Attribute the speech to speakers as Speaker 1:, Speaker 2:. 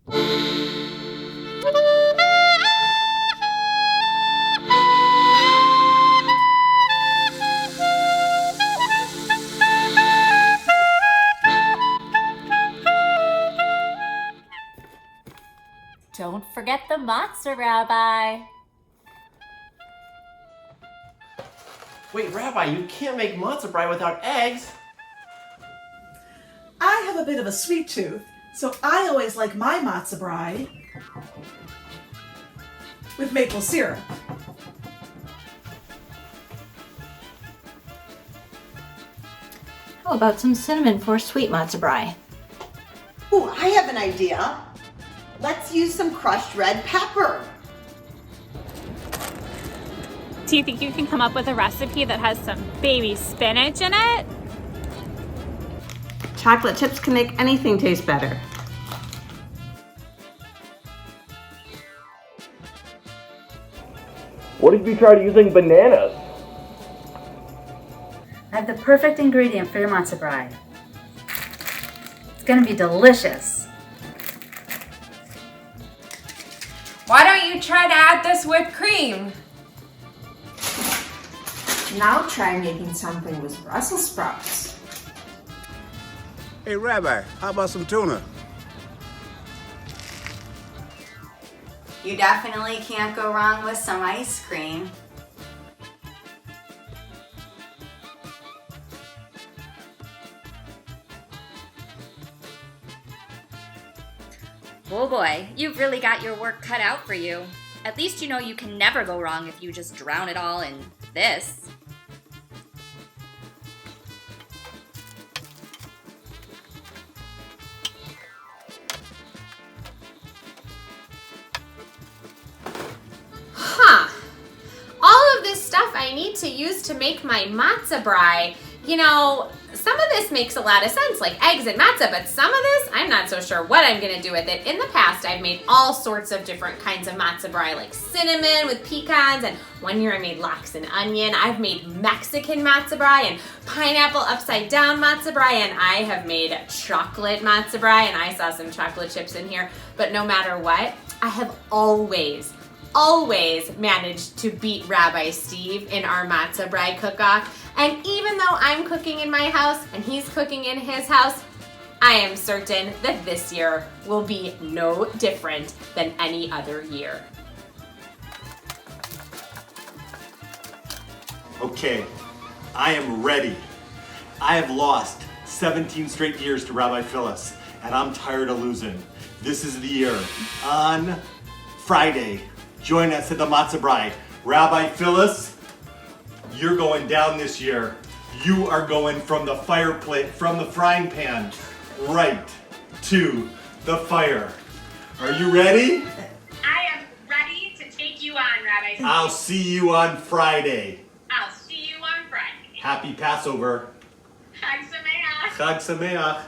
Speaker 1: Don't forget the matzah, Rabbi.
Speaker 2: Wait, Rabbi, you can't make matzah brei without eggs.
Speaker 3: I have a bit of a sweet tooth, so I always like my matzah brei with maple syrup.
Speaker 4: How about some cinnamon for sweet matzah brei?
Speaker 5: Ooh, I have an idea. Let's use some crushed red pepper.
Speaker 6: Do you think you can come up with a recipe that has some baby spinach in it?
Speaker 7: Chocolate chips can make anything taste better.
Speaker 2: What if you tried using bananas?
Speaker 8: I have the perfect ingredient for your matzah brei. It's gonna be delicious.
Speaker 9: Why don't you try to add this whipped cream?
Speaker 10: Now try making something with Brussels sprouts.
Speaker 11: Hey, Rabbi, how about some tuna?
Speaker 12: You definitely can't go wrong with some ice cream.
Speaker 13: Oh boy, you've really got your work cut out for you. At least you know you can never go wrong if you just drown it all in this.
Speaker 14: Huh. All of this stuff I need to use to make my matzah brei. You know, some of this makes a lot of sense, like eggs and matzah, but some of this, I'm not so sure what I'm gonna do with it. In the past, I've made all sorts of different kinds of matzah brei, like cinnamon with pecans, and one year I made lox and onion. I've made Mexican matzah brei and pineapple upside down matzah brei, and I have made chocolate matzah brei, and I saw some chocolate chips in here. But no matter what, I have always managed to beat Rabbi Steve in our matzah brei cook-off. And even though I'm cooking in my house and he's cooking in his house, I am certain that this year will be no different than any other year.
Speaker 15: Okay, I am ready. I have lost 17 straight years to Rabbi Phyllis, and I'm tired of losing. This is the year. On Friday, join us at the Matzah Brei. Rabbi Phyllis, you're going down this year. You are going from the from the frying pan, right to the fire. Are you ready?
Speaker 16: I am ready to take you on, Rabbi.
Speaker 15: I'll see you on Friday.
Speaker 16: I'll see you on Friday.
Speaker 15: Happy Passover.
Speaker 16: Chag Sameach.
Speaker 15: Chag Sameach.